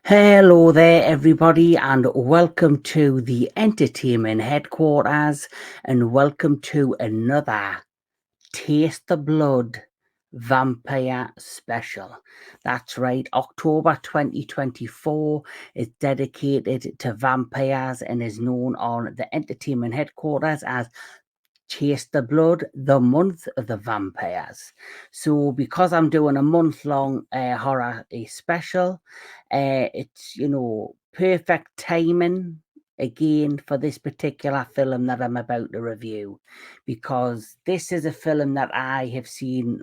Hello there, everybody, and welcome to the entertainment headquarters, and welcome to another Taste the Blood vampire special. That's right, October 2024 is dedicated to vampires and is known on the entertainment headquarters as Chase the Blood, the month of the vampires. So, because I'm doing a month-long horror special, it's perfect timing again for this particular film that I'm about to review, because this is a film that I have seen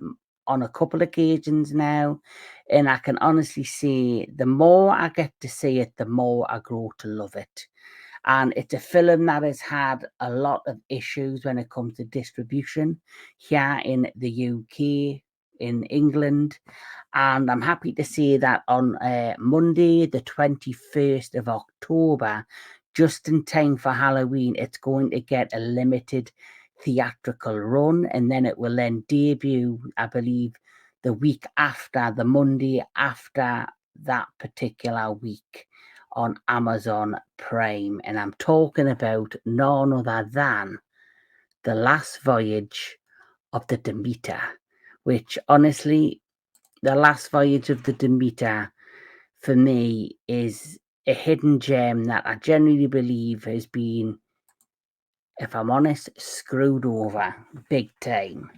on a couple of occasions now, and I can honestly say the more I get to see it, the more I grow to love it. And it's a film that has had a lot of issues when it comes to distribution here in the UK, in England. And I'm happy to say that on Monday, the 21st of October, just in time for Halloween, it's going to get a limited theatrical run, and then it will then debut, I believe, the week after, the Monday after that particular week on Amazon Prime. And I'm talking about none other than The Last Voyage of the Demeter, which honestly, The Last Voyage of the Demeter for me is a hidden gem that I genuinely believe has been, if I'm honest, screwed over big time.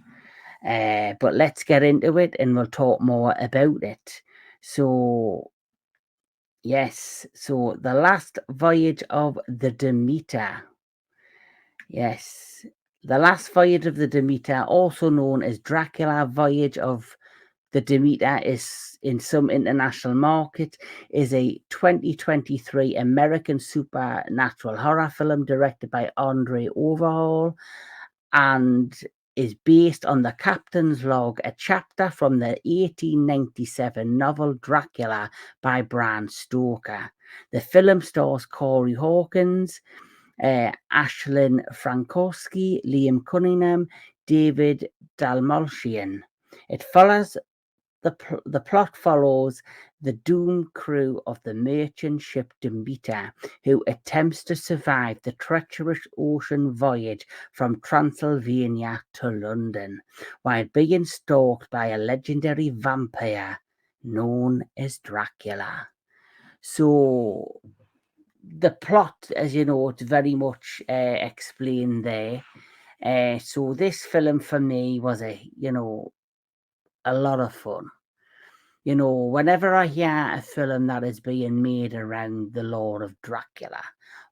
But let's get into it and we'll talk more about it. So, yes, so The Last Voyage of the Demeter. Yes, The Last Voyage of the Demeter, also known as Dracula Voyage of the Demeter is in some international markets, is a 2023 American supernatural horror film directed by André Øvredal and is based on the Captain's Log, a chapter from the 1897 novel Dracula by Bram Stoker. The film stars Corey Hawkins, Ashlyn Franciosi, Liam Cunningham, David Dastmalchian. It follows the plot follows the doomed crew of the merchant ship Demeter, who attempts to survive the treacherous ocean voyage from Transylvania to London, while being stalked by a legendary vampire known as Dracula. So, the plot, as you know, it's very much explained there. So, this film for me was a lot of fun. Whenever I hear a film that is being made around the lore of Dracula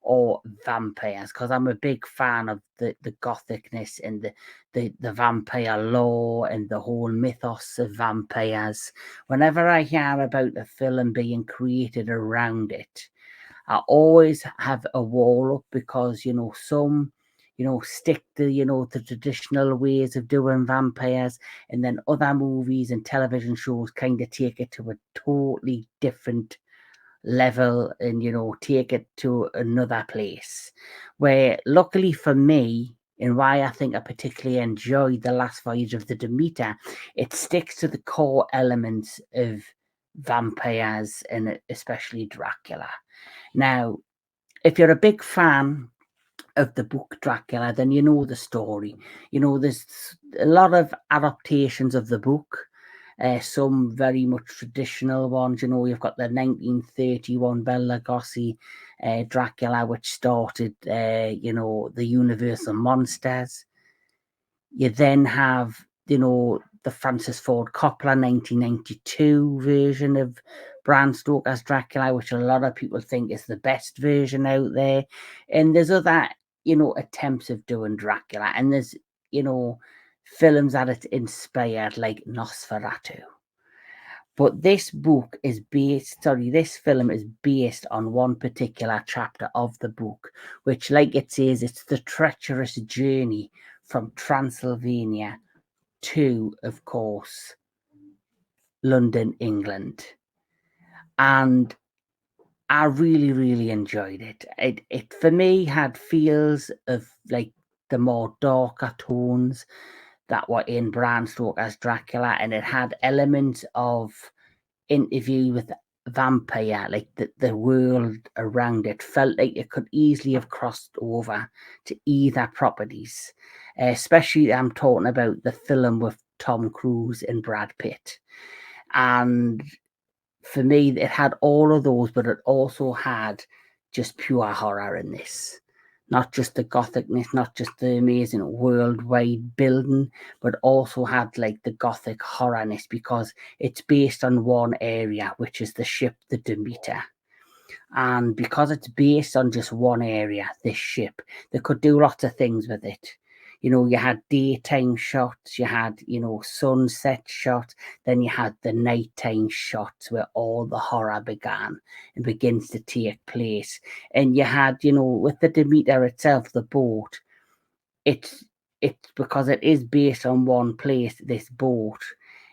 or vampires, because I'm a big fan of the gothicness and the vampire lore and the whole mythos of vampires. Whenever I hear about a film being created around it, I always have a wall up because, some stick to, the traditional ways of doing vampires, and then other movies and television shows kind of take it to a totally different level and, take it to another place. Where, luckily for me, and why I think I particularly enjoyed The Last Voyage of the Demeter, it sticks to the core elements of vampires and especially Dracula. Now, if you're a big fan of the book Dracula, then you know the story. There's a lot of adaptations of the book, some very much traditional ones. You've got the 1931 Bela Lugosi Dracula, which started, the Universal Monsters. You then have, the Francis Ford Coppola 1992 version of Bram Stoker's Dracula, which a lot of people think is the best version out there. And there's other, attempts of doing Dracula. And there's, films that it's inspired, like Nosferatu. But this film is based on one particular chapter of the book, which, like it says, it's the treacherous journey from Transylvania to, of course, London, England. And I really, really enjoyed it. It for me had feels of like the more darker tones that were in Bram Stoker's Dracula, and it had elements of interview with vampire, like the world around it, felt like it could easily have crossed over to either properties. Especially, I'm talking about the film with Tom Cruise and Brad Pitt. And for me, it had all of those, but it also had just pure horror in this. Not just the gothicness, not just the amazing worldwide building, but also had like the gothic horrorness, because it's based on one area, which is the ship, the Demeter. And because it's based on just one area, this ship, they could do lots of things with it. You know, you had daytime shots, you had, sunset shots, then you had the nighttime shots where all the horror began and begins to take place. And you had, with the Demeter itself, the boat, it's because it is based on one place, this boat,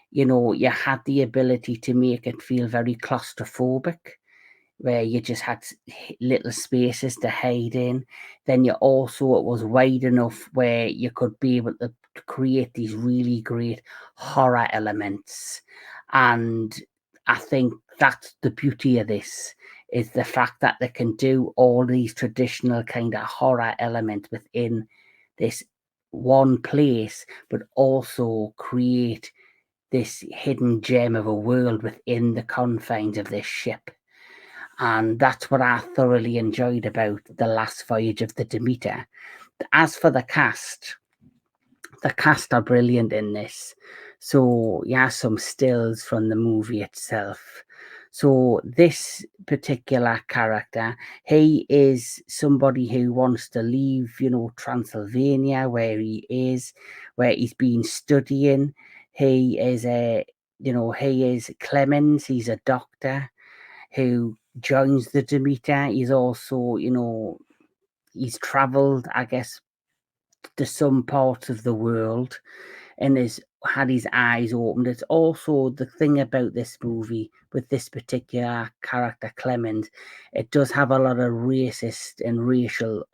you had the ability to make it feel very claustrophobic, where you just had little spaces to hide in. Then it was wide enough where you could be able to create these really great horror elements. And I think that's the beauty of this, is the fact that they can do all these traditional kind of horror elements within this one place, but also create this hidden gem of a world within the confines of this ship. And that's what I thoroughly enjoyed about The Last Voyage of the Demeter. As for the cast are brilliant in this. So you have some stills from the movie itself. So this particular character, he is somebody who wants to leave, Transylvania, where he is, where he's been studying. He is he is Clemens. He's a doctor who joins the Demeter. He's also, he's travelled, I guess, to some parts of the world and has had his eyes opened. It's also the thing about this movie with this particular character, Clemens, it does have a lot of racist and racial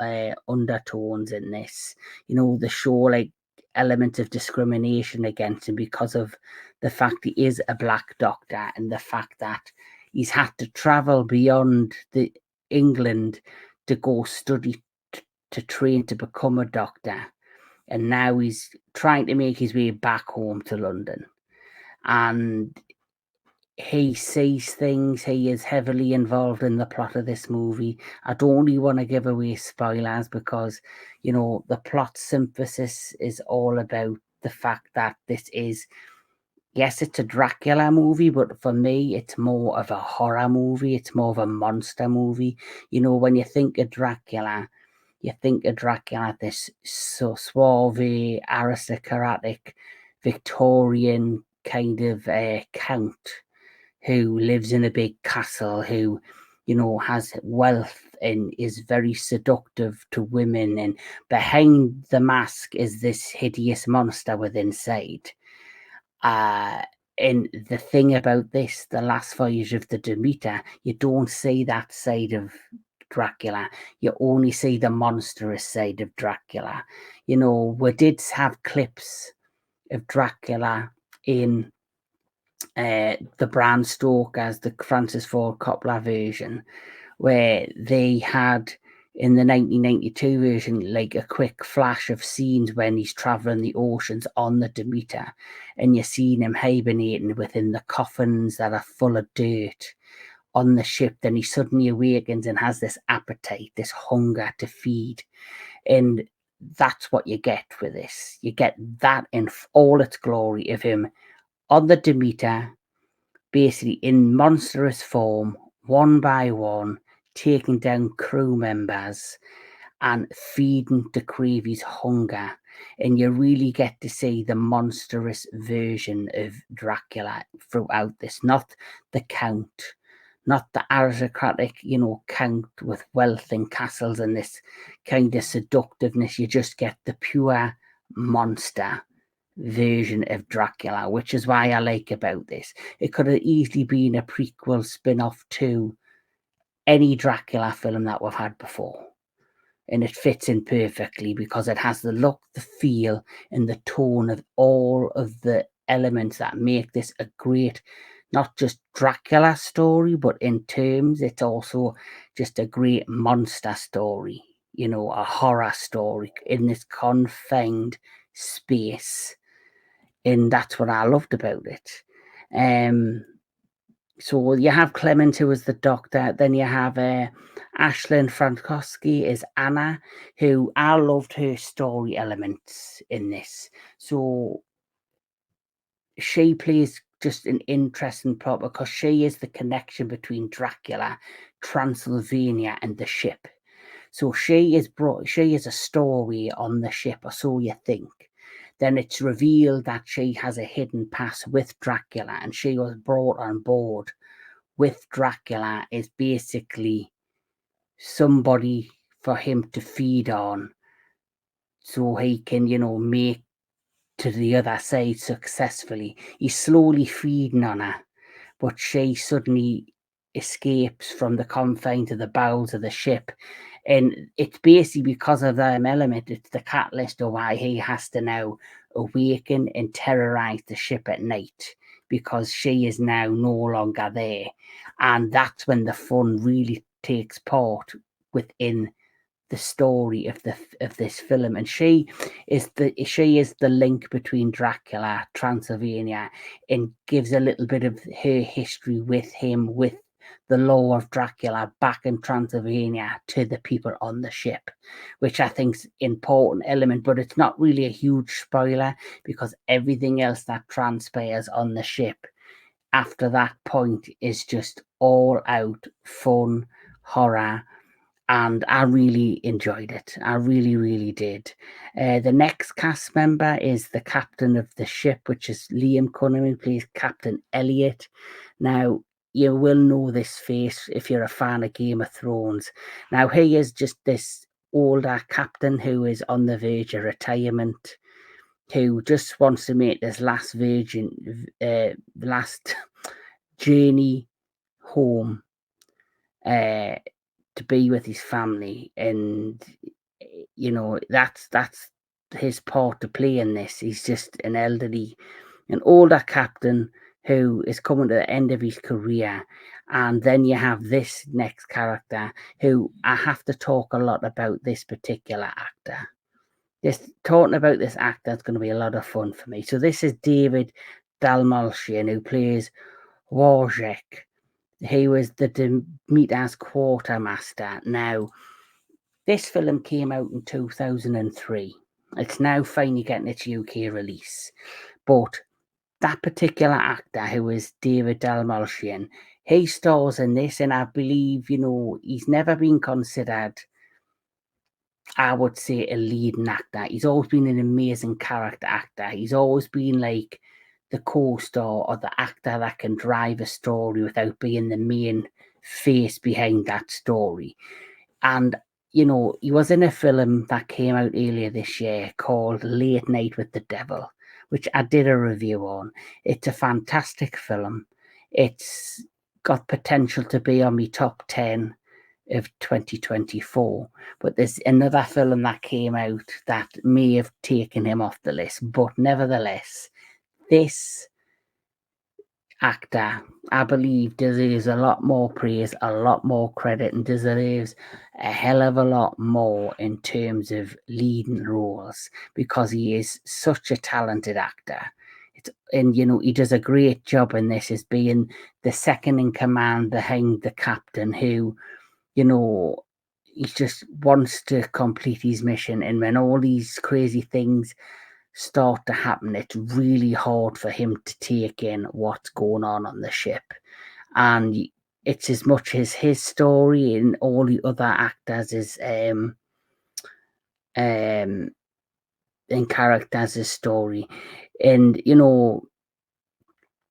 undertones in this. The show like elements of discrimination against him because of the fact he is a black doctor and the fact that he's had to travel beyond the England to go study to train to become a doctor, and now he's trying to make his way back home to London. And he sees things. He is heavily involved in the plot of this movie. I don't really want to give away spoilers because, the plot synthesis is all about the fact that this is, yes, it's a Dracula movie, but for me, it's more of a horror movie. It's more of a monster movie. When you think of Dracula, you think of Dracula, this so suave, aristocratic, Victorian kind of count who lives in a big castle, who, has wealth and is very seductive to women. And behind the mask is this hideous monster with inside. And the thing about this, The Last Voyage of the Demeter, you don't see that side of Dracula. You only see the monstrous side of Dracula. We did have clips of Dracula in the Bram Stoker's, the Francis Ford Coppola version, where they had in the 1992 version like a quick flash of scenes when he's traveling the oceans on the Demeter, and you're seeing him hibernating within the coffins that are full of dirt on the ship. Then he suddenly awakens and has this appetite, this hunger to feed. And that's what you get with this. You get that in all its glory of him on the Demeter, basically in monstrous form, one by one, taking down crew members and feeding to Creevy's hunger. And you really get to see the monstrous version of Dracula throughout this, not the Count, not the aristocratic, Count with wealth and castles and this kind of seductiveness. You just get the pure monster version of Dracula, which is why I like about this. It could have easily been a prequel spin-off to any Dracula film that we've had before. And it fits in perfectly because it has the look, the feel, and the tone of all of the elements that make this a great not just Dracula story, but in terms, it's also just a great monster story, you know, a horror story in this confined space. And that's what I loved about it. So you have Clement, who is the doctor. Then you have Ashlyn Franciosi is Anna, who I loved her story elements in this. So she plays just an interesting part because she is the connection between Dracula, Transylvania, and the ship. So she is a story on the ship, or so you think. Then it's revealed that she has a hidden past with Dracula, and she was brought on board with Dracula is basically somebody for him to feed on so he can, you know, make to the other side successfully. He's slowly feeding on her, but she suddenly escapes from the confines of the bowels of the ship. And it's basically because of that element, it's the catalyst of why he has to now awaken and terrorize the ship at night, because she is now no longer there. And that's when the fun really takes part within the story of this film. And she is the link between Dracula, Transylvania, and gives a little bit of her history with him, with the lore of Dracula back in Transylvania to the people on the ship, which I think is important element, but it's not really a huge spoiler because everything else that transpires on the ship after that point is just all out fun, horror, and I really enjoyed it. I really, really did. The next cast member is the captain of the ship, which is Liam Cunningham, who plays Captain Elliot. Now, you will know this face if you're a fan of Game of Thrones. Now, he is just this older captain who is on the verge of retirement, who just wants to make this last journey home. To be with his family, and you know that's his part to play in this. He's just an older captain who is coming to the end of his career. And then you have this next character who I have to talk a lot about. This particular actor, just talking about this actor is going to be a lot of fun for me. So this is David Dastmalchian, who plays Voyage. He was the Demeter's quartermaster. Now, this film came out in 2003. It's now finally getting its UK release. But that particular actor, who is David Dastmalchian, he stars in this, and I believe, you know, he's never been considered, I would say, a leading actor. He's always been an amazing character actor. He's always been like the co-star or the actor that can drive a story without being the main face behind that story. And, you know, he was in a film that came out earlier this year called Late Night with the Devil, which I did a review on. It's a fantastic film. It's got potential to be on my top 10 of 2024. But there's another film that came out that may have taken him off the list. But nevertheless, this actor, I believe, deserves a lot more praise, a lot more credit, and deserves a hell of a lot more in terms of leading roles, because he is such a talented actor. And you know, he does a great job in this as being the second in command behind the captain, who, you know, he just wants to complete his mission. And when all these crazy things start to happen, it's really hard for him to take in what's going on the ship. And it's as much as his story, and all the other actors is in characters' story. And you know,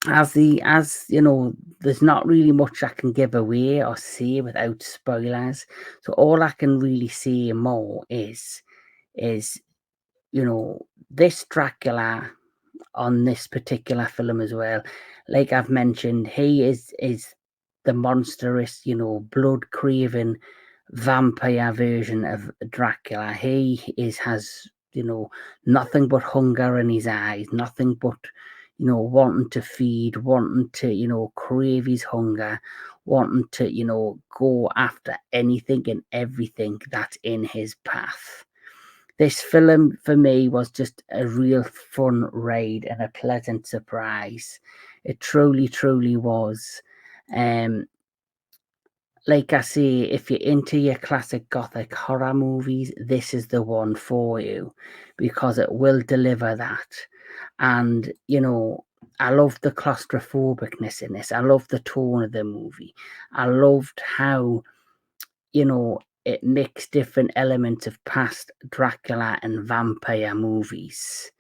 as you know, there's not really much I can give away or say without spoilers. So all I can really say more is you know, this Dracula on this particular film as well. Like I've mentioned, he is the monstrous, you know, blood craving vampire version of Dracula. He has, you know, nothing but hunger in his eyes, nothing but, wanting to feed, wanting to, crave his hunger, wanting to, go after anything and everything that's in his path. This film for me was just a real fun ride and a pleasant surprise. It truly, truly was. Like I say, if you're into your classic gothic horror movies, this is the one for you because it will deliver that. And, I love the claustrophobicness in this. I love the tone of the movie. I loved how, it mixed different elements of past Dracula and vampire movies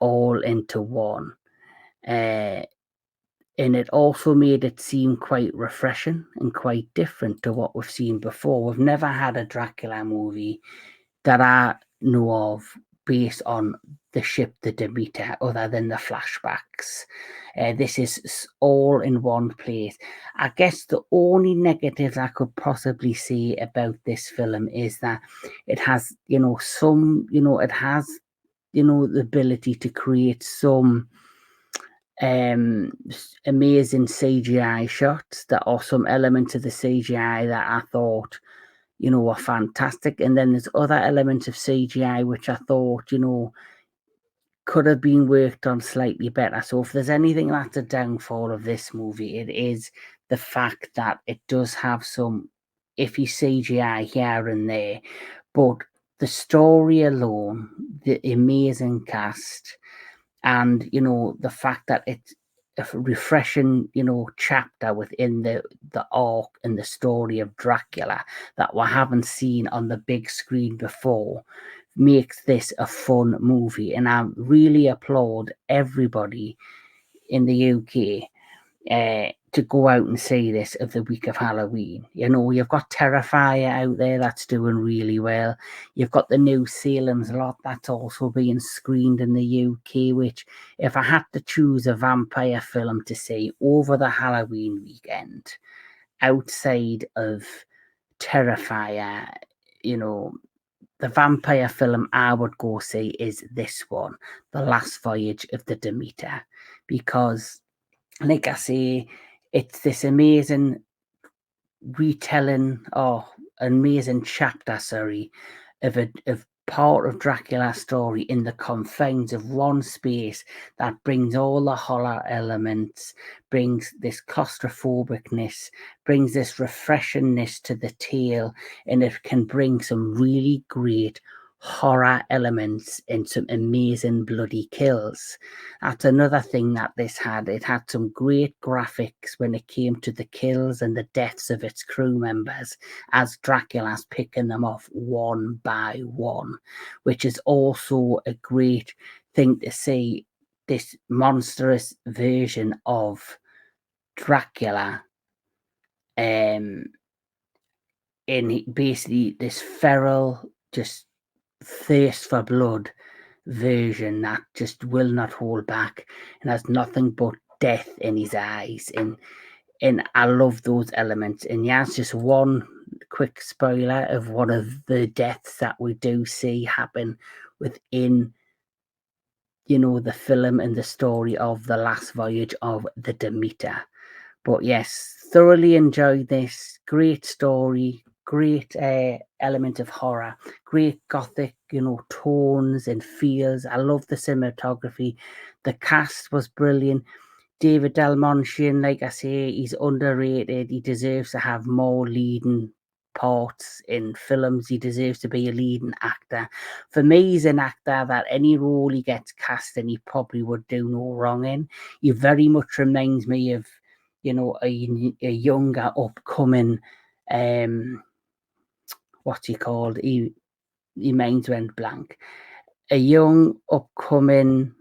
all into one. And it also made it seem quite refreshing and quite different to what we've seen before. We've never had a Dracula movie that I know of based on the ship, the Demeter, other than the flashbacks. This is all in one place. I guess the only negatives I could possibly say about this film is that it has, it has, the ability to create some amazing CGI shots. There are some elements of the CGI that I thought, were fantastic. And then there's other elements of CGI which I thought, could have been worked on slightly better. So if there's anything that's a downfall of this movie, it is the fact that it does have some iffy CGI here and there. But the story alone, the amazing cast, and the fact that it's a refreshing chapter within the arc and the story of Dracula that we haven't seen on the big screen before makes this a fun movie. And I really applaud everybody in the UK to go out and see this of the week of Halloween. You've got Terrifier out there that's doing really well. You've got the new Salem's Lot that's also being screened in the UK, which if I had to choose a vampire film to see over the Halloween weekend, outside of Terrifier, the vampire film I would go see is this one, The Last Voyage of the Demeter, because like I say, it's this amazing retelling or amazing chapter, of part of Dracula's story in the confines of one space that brings all the horror elements, brings this claustrophobicness, brings this refreshingness to the tale, and it can bring some really great horror elements and some amazing bloody kills. That's another thing that this had. It had some great graphics when it came to the kills and the deaths of its crew members as Dracula's picking them off one by one, which is also a great thing to see, this monstrous version of Dracula in basically this feral, just thirst for blood version that just will not hold back and has nothing but death in his eyes, and I love those elements. And yeah, it's just one quick spoiler of one of the deaths that we do see happen within the film and the story of The Last Voyage of the Demeter. But yes, thoroughly enjoyed this. Great story, great element of horror, great gothic, tones and feels. I love the cinematography. The cast was brilliant. David Dastmalchian, like I say, he's underrated. He deserves to have more leading parts in films. He deserves to be a leading actor. For me, he's an actor that any role he gets cast in, he probably would do no wrong in. He very much reminds me of, a younger, upcoming, what's he called? He minds went blank. A young, upcoming,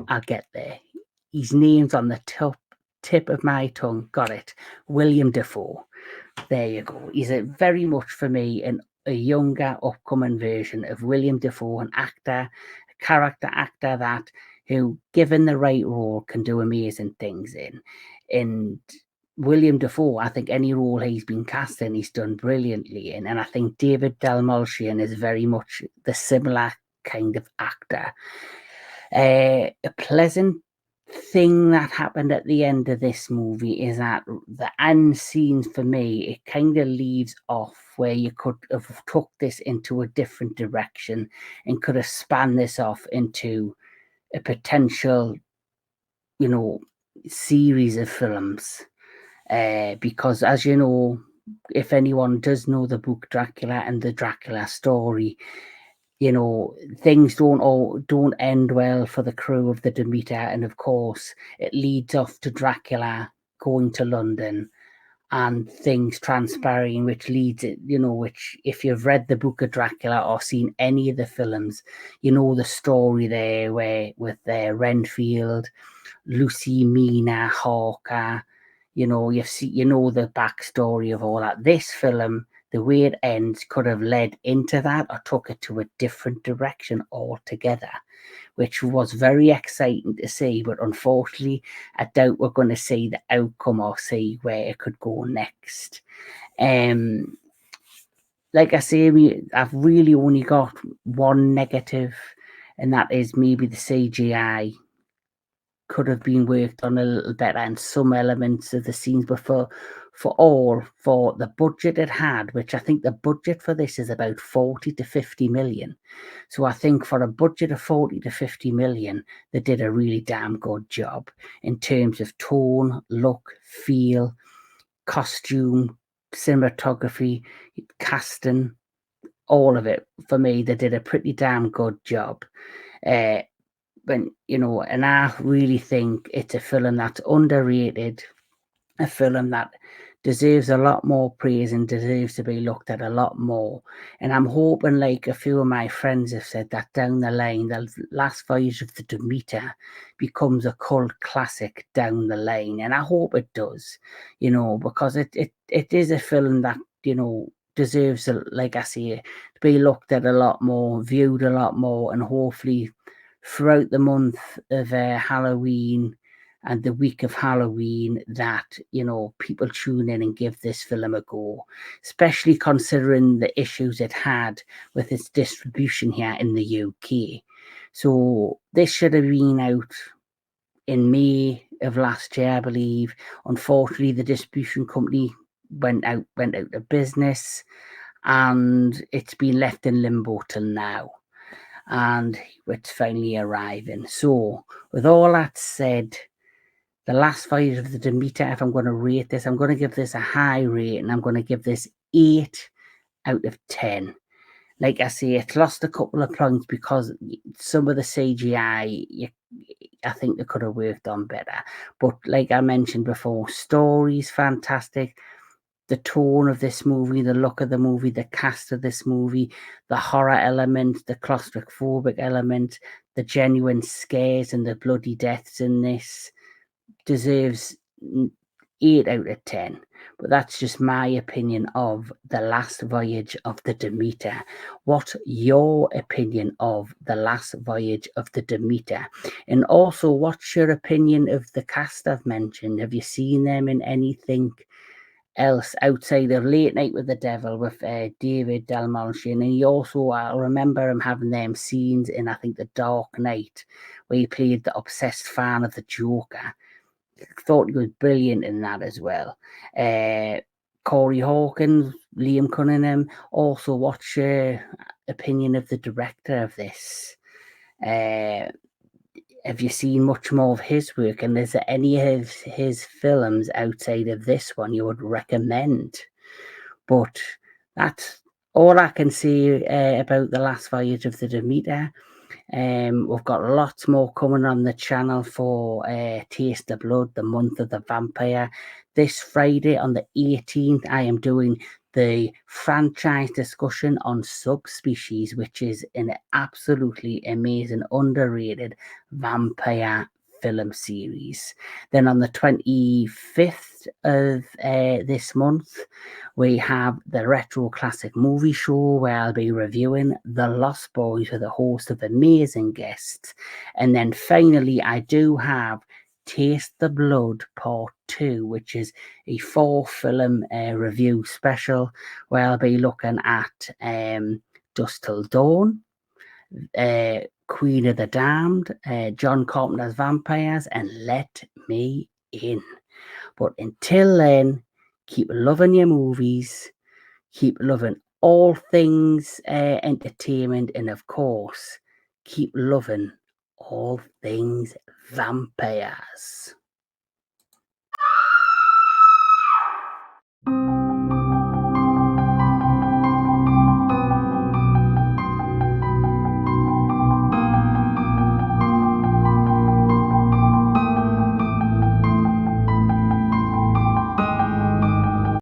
I'll get there. His name's on the tip of my tongue. Got it. William Dafoe. There you go. He's very much for me a younger, upcoming version of William Dafoe, an actor, a character actor that who, given the right role, can do amazing things in. And William Dafoe, I think any role he's been cast in, he's done brilliantly in. And I think David Dastmalchian is very much the similar kind of actor. A pleasant thing that happened at the end of this movie is that the end scenes, for me, it kind of leaves off where you could have took this into a different direction and could have spanned this off into a potential, series of films. Because, as you know, if anyone does know the book Dracula and the Dracula story, things don't end well for the crew of the Demeter, and of course it leads off to Dracula going to London and things transpiring, which leads it, which, if you've read the book of Dracula or seen any of the films, the story there where with Renfield, Lucy, Mina, Hawker, the backstory of all that. This film, the way it ends, could have led into that or took it to a different direction altogether, which was very exciting to see. But unfortunately, I doubt we're going to see the outcome or see where it could go next. Like I say, I've really only got one negative, and that is maybe the CGI could have been worked on a little better in some elements of the scenes, but for the budget it had, which I think the budget for this is about 40 to 50 million. So I think for a budget of 40 to 50 million, they did a really damn good job in terms of tone, look, feel, costume, cinematography, casting, all of it. For me, they did a pretty damn good job. And I really think it's a film that's underrated, a film that deserves a lot more praise and deserves to be looked at a lot more. And I'm hoping, like a few of my friends have said, that down the line, the Last Voyage of the Demeter becomes a cult classic down the line. And I hope it does, because it is a film that, deserves, like I say, to be looked at a lot more, viewed a lot more, and hopefully throughout the month of Halloween and the week of Halloween that, people tune in and give this film a go, especially considering the issues it had with its distribution here in the UK. So this should have been out in May of last year, I believe. Unfortunately, the distribution company went out of business, and it's been left in limbo till now. And it's finally arriving. So, with all that said, the Last Voyage of the Demeter, if I'm going to rate this, I'm going to give this a high rate, and I'm going to give this 8 out of 10. Like I say, it's lost a couple of points because some of the CGI, I think they could have worked on better. But like I mentioned before, story's fantastic. The tone of this movie, the look of the movie, the cast of this movie, the horror element, the claustrophobic element, the genuine scares and the bloody deaths in this deserves 8 out of 10. But that's just my opinion of The Last Voyage of the Demeter. What's your opinion of The Last Voyage of the Demeter? And also, what's your opinion of the cast I've mentioned? Have you seen them in anything else outside of Late Night with the Devil with David Dastmalchian? And he also, I remember him having them scenes in, I think, The Dark Knight, where he played the obsessed fan of the Joker. Thought he was brilliant in that as well. Corey Hawkins, Liam Cunningham. Also, what's your opinion of the director of this? Have you seen much more of his work, and is there any of his films outside of this one you would recommend? But that's all I can say about The Last Voyage of the Demeter. We've got lots more coming on the channel for Taste the Blood, the month of the vampire. This Friday on the 18th, I am doing the franchise discussion on Subspecies, which is an absolutely amazing, underrated vampire film series. Then on the 25th of this month, we have the Retro Classic Movie Show, where I'll be reviewing The Lost Boys with a host of amazing guests. And then finally, I do have Taste the Blood Part 2, which is a 4-film review special, where I'll be looking at Dusk Till Dawn, Queen of the Damned, John Carpenter's Vampires, and Let Me In. But until then, keep loving your movies, keep loving all things entertainment, and of course, keep loving all things vampires.